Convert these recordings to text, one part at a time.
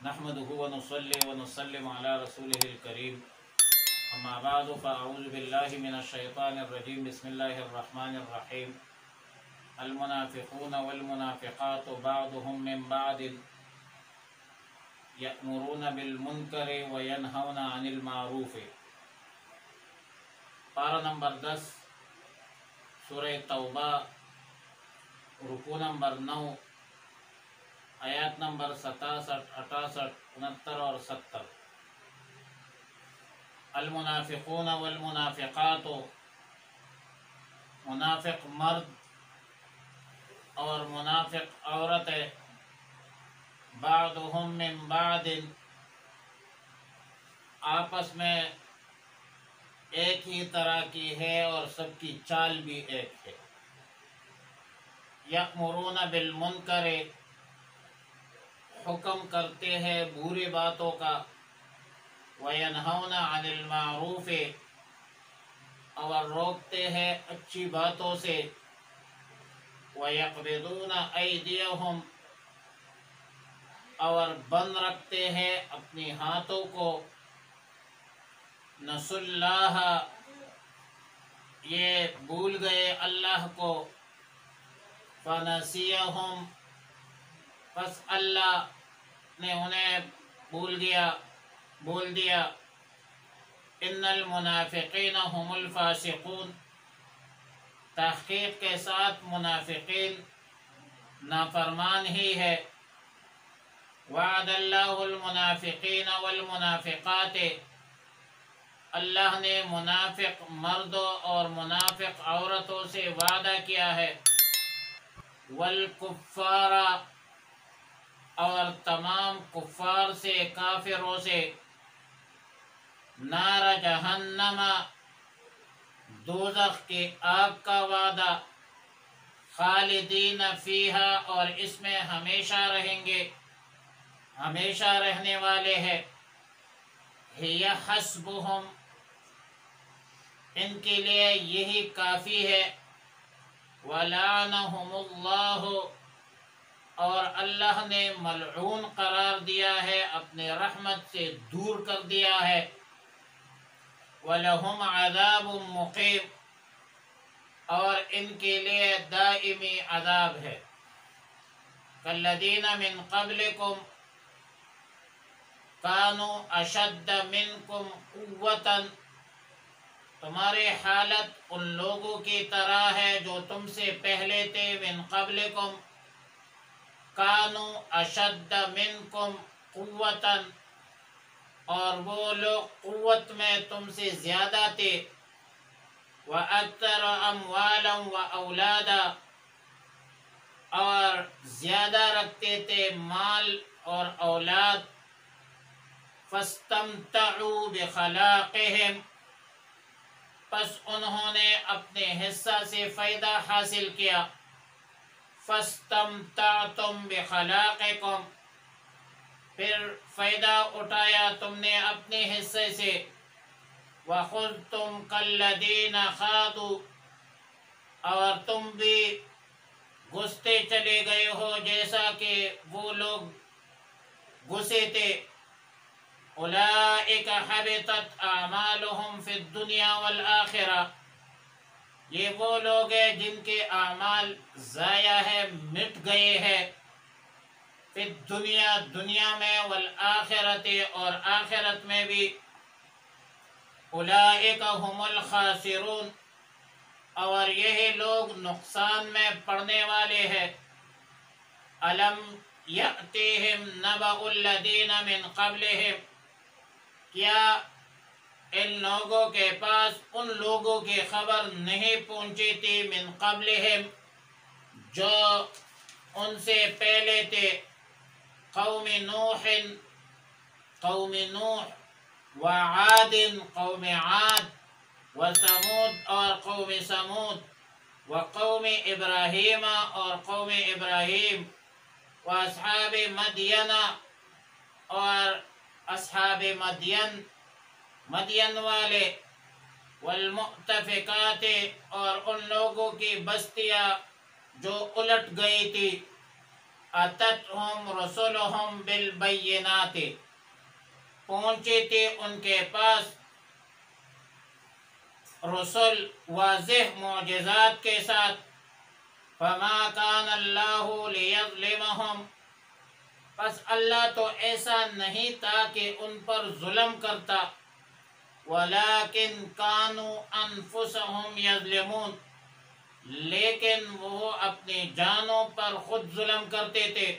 نحمده ونصلي ونسلم على رسوله الكريم اما بعد فاعوذ بالله من الشيطان الرجيم بسم الله الرحمن الرحيم المنافقون والمنافقات بعضهم من بعض يأمرون بالمنکر وینہون عن المعروف۔ پارہ نمبر 10 سورہ توبہ، رکوع نمبر 9، آیات نمبر 67، 68، 69 اور 70۔ المنافقون والمنافقات، منافق مرد اور منافق عورتیں، بعضهم من بعض، آپس میں ایک ہی طرح کی ہے اور سب کی چال بھی ایک ہے۔ یأمرون بالمنکر، حکم کرتے ہیں بری باتوں کا، وینہون عن المعروف، اور روکتے ہیں اچھی باتوں سے، ویقبضون ایدیہم، اور بند رکھتے ہیں اپنی ہاتھوں کو، نسوا اللہ، یہ بھول گئے اللہ کو، فنسیہم، پس اللہ نے انہیں بول دیا۔ ان المنافقین هم الفاسقون، تحقیق کے ساتھ منافقین نافرمان ہی ہے۔ وعد اللہ المنافقین والمنافقات، اللہ نے منافق مردوں اور منافق عورتوں سے وعدہ کیا ہے۔ والکفار، اور تمام کفار سے، کافروں سے، نار جہنم، دوزخ کی آگ کا وعدہ، خالدین فیہا، اور اس میں ہمیشہ رہیں گے، ہمیشہ رہنے والے ہیں۔ ہی حسبہم، ان کے لیے یہی کافی ہے۔ ولعنہم اللہ، اور اللہ نے ملعون قرار دیا ہے، اپنے رحمت سے دور کر دیا ہے۔ وَلَهُمْ عَذَابٌ مُقِيمٌ، اور ان کے لیے دائمی عذاب ہے۔ كَالَّذِينَ مِن قَبْلِكُمْ كَانُوا أَشَدَّ مِنْكُمْ قُوَّةً، تمہاری حالت ان لوگوں کی طرح ہے جو تم سے پہلے تھے۔ من قبلکم، کانوا اشد منکم قوتاً، اور وہ لوگ قوت میں تم سے زیادہ تھے۔ وَأَكْثَرَ أَمْوَالًا وَأَوْلَادًا، اور زیادہ رکھتے تھے مال اور اولاد۔ فَاسْتَمْتَعُوا بِخَلَاقِهِمْ، پس انہوں نے اپنے حصہ سے فائدہ حاصل کیا۔ فَاسْتَمْتَعْتُمْ بِخَلَاقِكُمْ، پھر فائدہ اٹھایا تم نے اپنے حصے سے۔ وَخُذْتُمْ كَالَّذِينَ خَاضُوا، اور تم بھی گھستے چلے گئے ہو جیسا کہ وہ لوگ گھسے تھے۔ اولئک حبطت اعمالهم فی الدنیا والآخرہ، یہ وہ لوگ ہیں جن کے اعمال ضائع ہے، مٹ گئے ہیں۔ فی الدنیا، دنیا میں، والآخرۃ، اور آخرت میں بھی۔ اولئک هم الخاسرون، اور یہی لوگ نقصان میں پڑنے والے ہیں۔ الم یأتیہم نبأ الذین من قبلہم، کیا ان لوگوں کے پاس ان لوگوں کی خبر نہیں پہنچی تھی، من قبلہم، جو ان سے پہلے تھے۔ قوم نوح، قوم نوح، وعاد، قوم عاد، وثمود، اور قوم ثمود، وقوم ابراہیم، اور قوم ابراہیم، واصحاب مدین، اور اصحاب مدین، مدین والے، والمؤتفقات، اور ان لوگوں کی بستیاں جو الٹ گئی تھی۔ اتتہم رسلہم بالبینات، پہنچی تھی ان کے پاس رسل واضح معجزات کے ساتھ. فما کان اللہ لیظلمہم، پس اللہ تو ایسا نہیں تھا کہ ان پر ظلم کرتا. ولیکن کانوا انفسہم یظلمون، لیکن وہ اپنی جانوں پر خود ظلم کرتے تھے.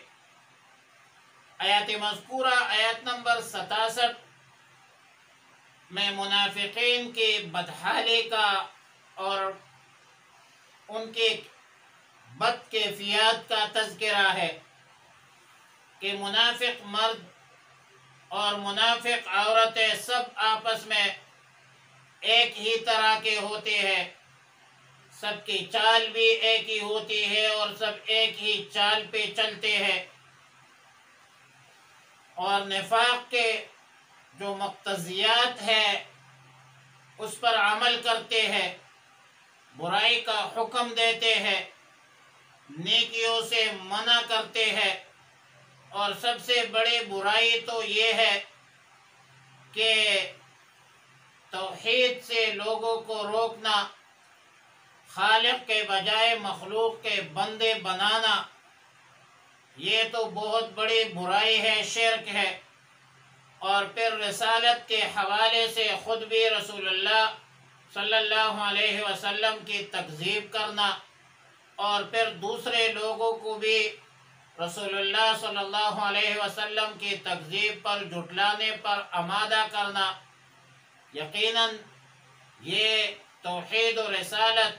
آیات مذکورہ آیت نمبر 67 میں منافقین کی بدحالی کا اور ان کے بد کیفیات کا تذکرہ ہے کہ منافق مرد اور منافق عورتیں سب آپس میں ایک ہی طرح کے ہوتے ہیں، سب کی چال بھی ایک ہی ہوتی ہے اور سب ایک ہی چال پہ چلتے ہیں، اور نفاق کے جو مقتضیات ہیں اس پر عمل کرتے ہیں، برائی کا حکم دیتے ہیں، نیکیوں سے منع کرتے ہیں. اور سب سے بڑی برائی تو یہ ہے کہ توحید سے لوگوں کو روکنا، خالق کے بجائے مخلوق کے بندے بنانا، یہ تو بہت بڑی برائی ہے، شرک ہے. اور پھر رسالت کے حوالے سے خود بھی رسول اللہ صلی اللہ علیہ وسلم کی تکذیب کرنا، اور پھر دوسرے لوگوں کو بھی رسول اللہ صلی اللہ علیہ وسلم کی تکذیب پر، جھٹلانے پر آمادہ کرنا. یقیناً یہ توحید و رسالت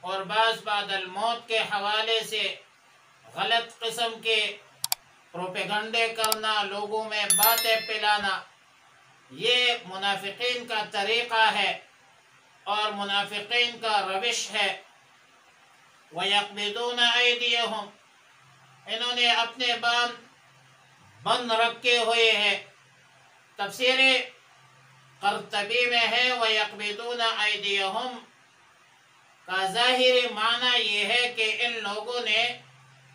اور بعد الموت کے حوالے سے غلط قسم کے پروپیگنڈے کرنا، لوگوں میں باتیں پھیلانا، یہ منافقین کا طریقہ ہے اور منافقین کا روش ہے. وَيَقْبِضُونَ أَيْدِيَهُمْ، انہوں نے اپنے بان بند رکھے ہوئے ہیں. تفسیر قرطبی میں ہے وَيَقْبِضُونَ أَيْدِيَهُمْ کا ظاہری معنی یہ ہے کہ ان لوگوں نے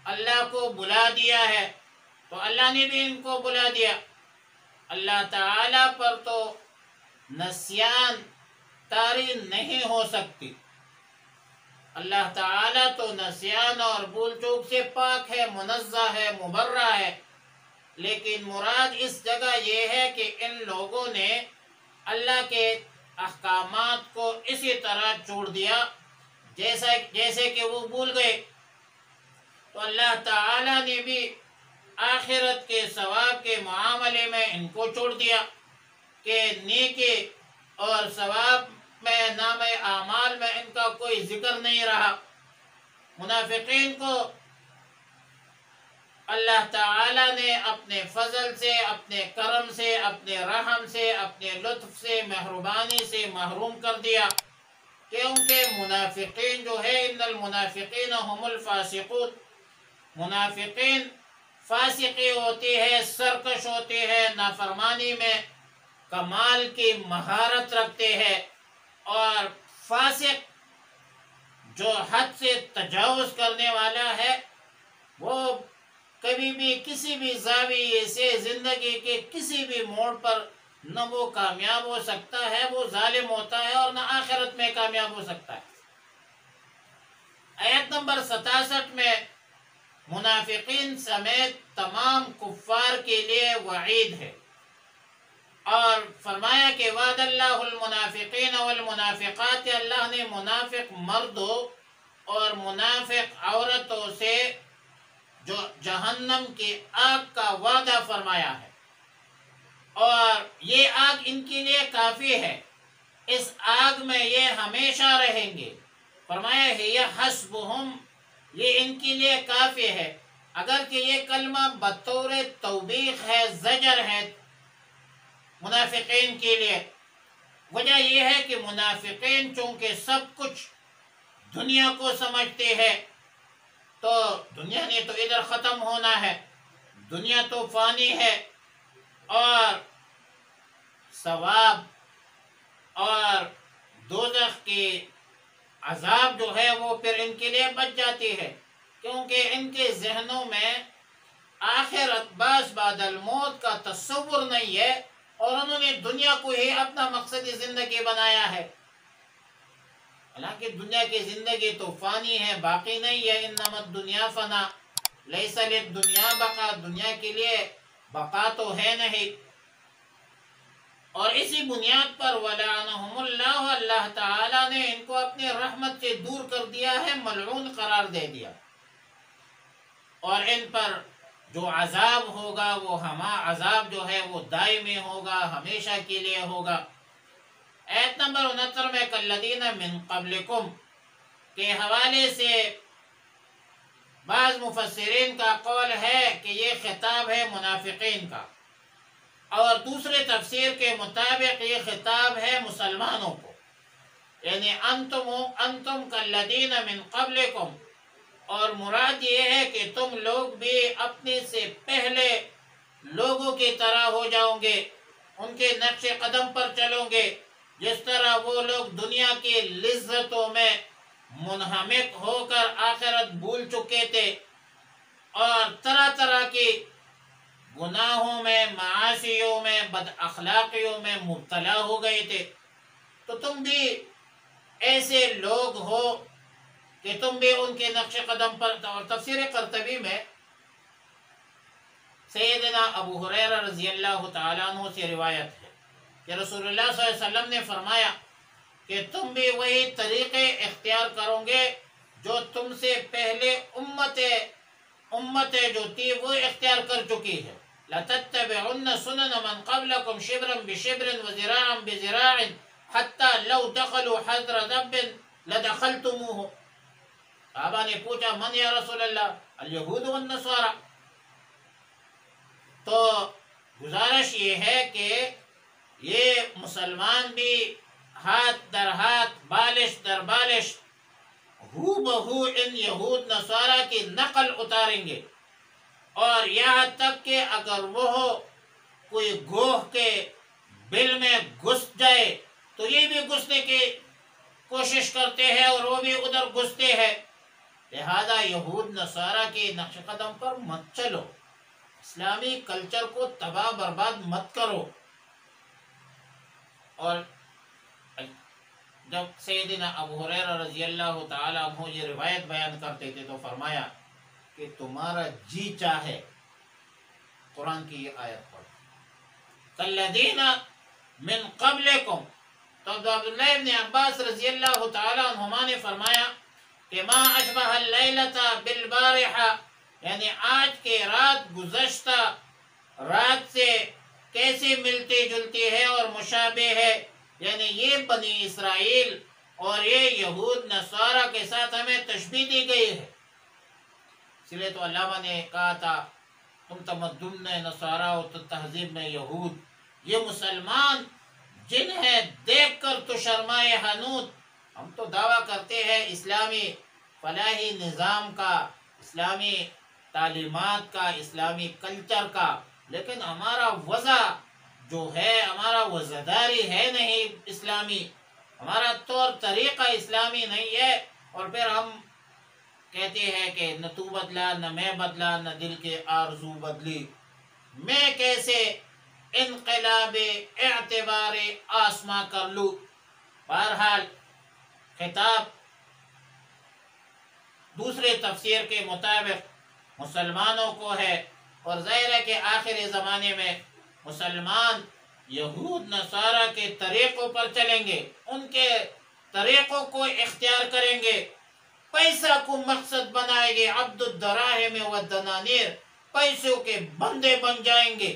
اللہ کو بلا دیا ہے تو اللہ نے بھی ان کو بلا دیا. اللہ تعالی پر تو نسیان طاری نہیں ہو سکتی. اللہ تعالی تو نسیان اور بھول چوک سے پاک ہے، منزہ ہے، مبرہ ہے. لیکن مراد اس جگہ یہ ہے کہ ان لوگوں نے اللہ کے احکامات کو اسی طرح چھوڑ دیا جیسے کہ وہ بھول گئے. تو اللہ تعالی نے بھی آخرت کے ثواب کے معاملے میں ان کو چھوڑ دیا کہ نیکی اور ثواب میں، نام اعمال میں ان کا کوئی ذکر نہیں رہا. منافقین کو اللہ تعالی نے اپنے فضل سے، اپنے کرم سے، اپنے رحم سے، اپنے لطف سے، مہربانی سے محروم کر دیا، کیونکہ منافقین جو ہے ان المنافقین هم الفاسقون، منافقین فاسقی ہوتی ہے، سرکش ہوتے ہیں، نافرمانی میں کمال کی مہارت رکھتے ہیں. اور فاسق جو حد سے تجاوز کرنے والا ہے وہ کبھی بھی کسی بھی زاویے سے زندگی کے کسی بھی موڑ پر نہ وہ کامیاب ہو سکتا ہے، وہ ظالم ہوتا ہے، اور نہ آخرت میں کامیاب ہو سکتا ہے. آیت نمبر 67 میں منافقین سمیت تمام کفار کے لیے وعید ہے، اور فرمایا کہ وعد اللہ المنافقین والمنافقات، اللہ نے منافق مردوں اور منافق عورتوں سے جو جہنم کی آگ کا وعدہ فرمایا ہے، اور یہ آگ ان کے لیے کافی ہے، اس آگ میں یہ ہمیشہ رہیں گے. فرمایا ہے یہ حسبہم، یہ ان کے لیے کافی ہے. اگر کہ یہ کلمہ بطور توبیخ ہے، زجر ہے منافقین کے لیے. وجہ یہ ہے کہ منافقین چونکہ سب کچھ دنیا کو سمجھتے ہیں، تو دنیا نے تو ادھر ختم ہونا ہے، دنیا تو فانی ہے، اور ثواب اور دوزخ کی عذاب جو ہے وہ پھر ان کے لیے بچ جاتی ہے، کیونکہ ان کے ذہنوں میں آخرت بعد بعد الموت کا تصور نہیں ہے، اور انہوں نے دنیا کو ہی اپنا مقصد زندگی بنایا ہے۔ حالانکہ دنیا کی زندگی تو فانی ہے، باقی نہیں ہے۔ انما الدنیا فنا لیس للدنیا بقا، دنیا کے لیے بقا تو ہے نہیں۔ اور اسی بنیاد پر وَلَعَنَهُمُ اللَّهُ، اللہ تعالیٰ نے ان کو اپنی رحمت سے دور کر دیا ہے، ملعون قرار دے دیا، اور ان پر جو عذاب ہوگا وہ عذاب جو ہے وہ دائمی ہوگا، ہمیشہ کے لیے ہوگا۔ آیت نمبر 69 میں کالذین من قبلکم کے حوالے سے بعض مفسرین کا قول ہے کہ یہ خطاب ہے منافقین کا، اور دوسرے تفسیر کے مطابق یہ خطاب ہے مسلمانوں کو، یعنی انتم کالذین من قبلکم، اور مراد یہ ہے کہ تم لوگ بھی اپنے سے پہلے لوگوں کی طرح ہو جاؤ گے، ان کے نقش قدم پر چلو گے، جس طرح وہ لوگ دنیا کی لذتوں میں منہمک ہو کر آخرت بھول چکے تھے، اور طرح طرح کی گناہوں میں، معاشیوں میں، بد اخلاقیوں میں مبتلا ہو گئے تھے۔ تو تم بھی ایسے لوگ ہو کہ تم بھی ان کے نقش قدم پر۔ اور تفسیر قرطبی میں سیدنا ابو ہریرہ رضی اللہ تعالیٰ عنہ سے روایت ہے کہ رسول اللہ صلی اللہ علیہ وسلم نے فرمایا کہ تم بھی وہی طریقے اختیار کرو گے جو تم سے پہلے امتیں جو تھی وہ اختیار کر چکی ہے۔ لَتَتَّبِعُنَّ سُنَنَ مَنْ قَبْلَكُمْ شِبْرًا بِشِبْرٍ وَذِرَاعًا بِذِرَاعٍ حَتَّى لَوْ دَخَلُوا حَجْرَ ذَبٍّ لَدَخَلْتُمُوهُ۔ صحابہ نے پوچھا من یا رسول اللہ؟ الیہود والنصارى۔ تو گزارش یہ ہے کہ یہ مسلمان بھی ہاتھ در ہاتھ، بالش در بالش ہو بہو ان یہود نصارہ کی نقل اتاریں گے، اور یہاں تک کہ اگر وہ کوئی گوہ کے بل میں گھس جائے تو یہ بھی گھسنے کی کوشش کرتے ہیں اور وہ بھی ادھر گھستے ہیں، لہذا یہود نصارہ کے نقش قدم پر مت چلو، اسلامی کلچر کو تباہ برباد مت کرو۔ اور جب سیدنا ابو ہریرہ رضی اللہ تعالیٰ عنہ یہ روایت بیان کرتے تھے تو فرمایا کہ تمہارا جی چاہے قرآن کی یہ آیت پڑھ کالذین من قبلکم، تو عبداللہ ابن عباس رضی اللہ تعالیٰ عنہما نے فرمایا کہ ما اشبہ اللیلۃ بالبارحہ، یعنی آج کے رات گزشتہ رات سے کیسے ملتی جلتی ہے اور مشابہ ہے، یعنی یہ بنی اسرائیل اور یہ یہود نصارہ کے ساتھ ہمیں تشبیہ دی گئی ہے۔ اس لیے تو علامہ نے کہا تھا تم تمدن میں نصارہ اور تہذیب میں یہود، یہ مسلمان جن ہے دیکھ کر تو شرمائے حنوط۔ ہم تو دعویٰ کرتے ہیں اسلامی فلاحی نظام کا، اسلامی تعلیمات کا، اسلامی کلچر کا، لیکن ہمارا وضع جو ہے، ہمارا وضعداری ہے نہیں اسلامی، ہمارا طور طریقہ اسلامی نہیں ہے، اور پھر ہم کہتے ہیں کہ نہ تو بدلا، نہ میں بدلا، نہ دل کے آرزو بدلی، میں کیسے انقلاب اعتبار آسما کر لوں۔ بہرحال خطاب دوسرے تفسیر کے مطابق مسلمانوں کو ہے، اور ظاہر ہے کہ آخری زمانے میں مسلمان یہود نصارہ کے طریقوں پر چلیں گے، ان کے طریقوں کو اختیار کریں گے، پیسہ کو مقصد بنائیں گے، عبد الدراہم والدنانیر، پیسوں کے بندے بن جائیں گے۔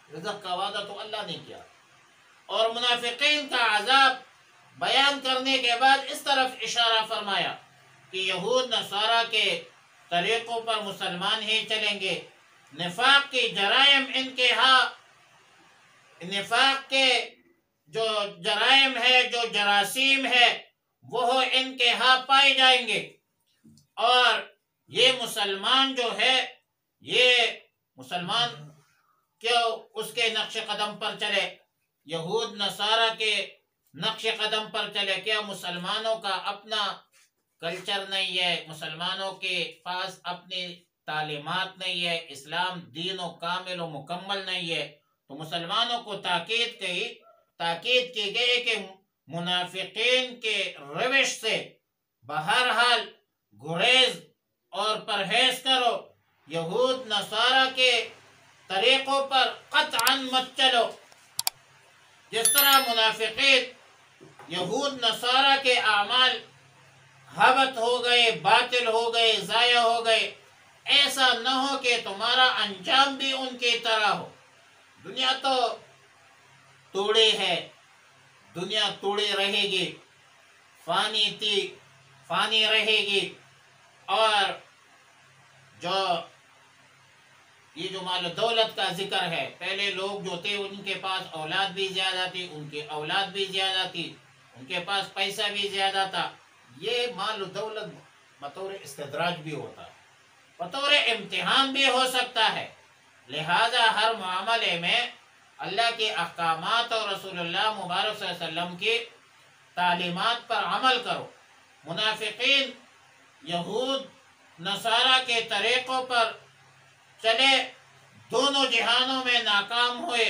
رزق کا وعدہ تو اللہ نے کیا، اور منافقین کا عذاب بیان کرنے کے بعد اس طرف اشارہ فرمایا کہ یہود نصارہ کے طریقوں پر مسلمان ہی چلیں گے۔ نفاق کی جرائم ان کے ہاں، نفاق کے جو جرائم ہے، جو جراثیم ہے، وہ ان کے ہاں پائے جائیں گے، اور یہ مسلمان جو ہے، یہ مسلمان کیوں اس کے نقش قدم پر چلے، یہود نصارہ کے نقش قدم پر چلے؟ کیا مسلمانوں کا اپنا کلچر نہیں ہے؟ مسلمانوں کے پاس اپنی تعلیمات نہیں ہے، اسلام دین و کامل و مکمل نہیں ہے، تو مسلمانوں کو تاکید کی گئی کہ منافقین کے روش سے بہرحال گریز اور پرہیز کرو، یہود نصارہ کے طریقوں پر قطعا مت چلو۔ جس طرح منافقین یہود نصارہ کے اعمال حبط ہو گئے، باطل ہو گئے، ضائع ہو گئے، ایسا نہ ہو کہ تمہارا انجام بھی ان کی طرح ہو۔ دنیا تو توڑی ہے، دنیا توڑی رہے گی، فانی رہے گی، اور یہ جو مال و دولت کا ذکر ہے، پہلے لوگ جو تھے ان کے پاس اولاد بھی زیادہ تھی، ان کی اولاد بھی زیادہ تھی، ان کے پاس پیسہ بھی زیادہ تھا۔ یہ مال و دولت بطور استدراج بھی ہوتا ہے، بطور امتحان بھی ہو سکتا ہے، لہذا ہر معاملے میں اللہ کے احکامات اور رسول اللہ مبارک صلی اللہ علیہ وسلم کی تعلیمات پر عمل کرو۔ منافقین یہود نصارہ کے طریقوں پر چلے، دونوں جہانوں میں ناکام ہوئے،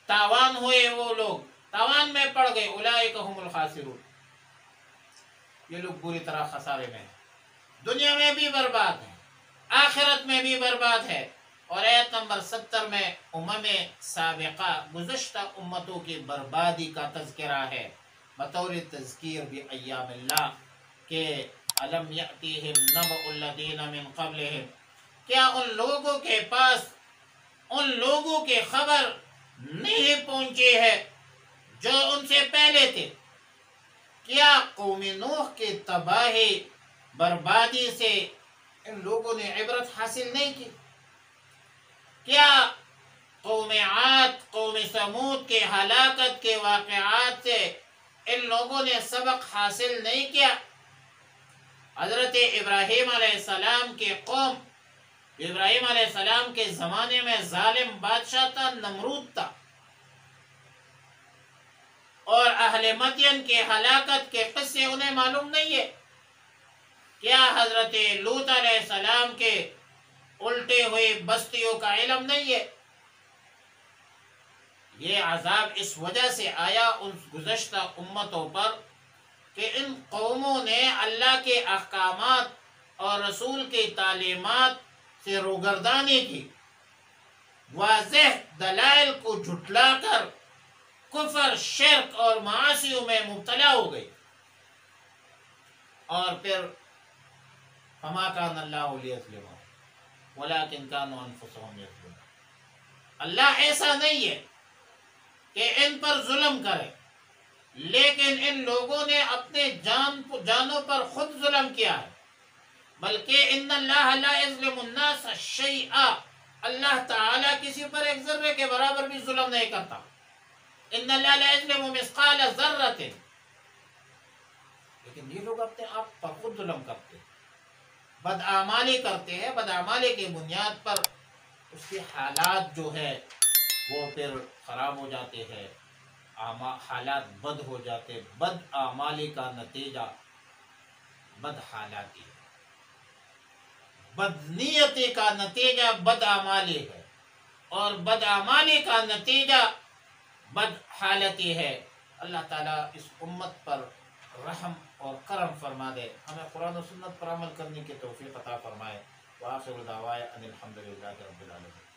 تاوان ہوئے، وہ لوگ تاوان میں پڑ گئے، اولئک هم الخاسرون، یہ لوگ بری طرح خسارے میں ہیں، دنیا میں بھی برباد ہیں، آخرت میں بھی برباد ہے۔ اور آیت نمبر 70 میں سابقہ گزشتہ امتوں کی بربادی کا تذکرہ ہے، بطور تذکیر بایام اللہ کہ الم یأتیہم نبأ الذین من قبلہم، کیا ان لوگوں کے پاس ان لوگوں کی خبر نہیں پہنچی ہے جو ان سے پہلے تھے؟ کیا قوم نوح کی تباہی بربادی سے ان لوگوں نے عبرت حاصل نہیں کی؟ کیا قوم عاد، قوم ثمود کے ہلاکت کے واقعات سے ان لوگوں نے سبق حاصل نہیں کیا؟ حضرت ابراہیم علیہ السلام کی قوم، ابراہیم علیہ السلام کے زمانے میں ظالم بادشاہ تھا، نمرود تھا، اور اہل مدین کے ہلاکت کے قصے انہیں معلوم نہیں ہے؟ کیا حضرت لوط علیہ السلام کے الٹے ہوئی بستیوں کا علم نہیں ہے؟ یہ عذاب اس وجہ سے آیا ان گزشتہ امتوں پر کہ ان قوموں نے اللہ کے احکامات اور رسول کی تعلیمات سے روگردانی کی، واضح دلائل کو جھٹلا کر کفر، شرک اور معاصیوں میں مبتلا ہو گئی، اور پھر فما کان اللہ لیظلمہم ولکن کانوا انفسہم یظلمون، اللہ ایسا نہیں ہے کہ ان پر ظلم کرے، لیکن ان لوگوں نے اپنے جانوں پر خود ظلم کیا ہے، بلکہ ان اللہ لا یظلم الناس شیئا، اللہ تعالیٰ کسی پر ایک ذرے کے برابر بھی ظلم نہیں کرتا، ان اللہ لا یظلم مثقال ذرۃ، لیکن یہ لوگ اپنے آپ پر خود ظلم کرتے ہیں، بدعمالی کرتے ہیں، بدعمالی کی بنیاد پر اس کے حالات جو ہے وہ پھر خراب ہو جاتے ہیں، حالات بد ہو جاتے، بدعمالی کا نتیجہ بدحالاتی ہے، بدنیتی کا نتیجہ بدعمالی ہے، اور بدعمالی کا نتیجہ بدحالتی ہے۔ اللہ تعالیٰ اس امت پر رحم اور کرم فرما دے، ہمیں قرآن و سنت پر عمل کرنے کی توفیق عطا فرمائے۔ وآخر دعوانا ان الحمد للہ رب العالمین۔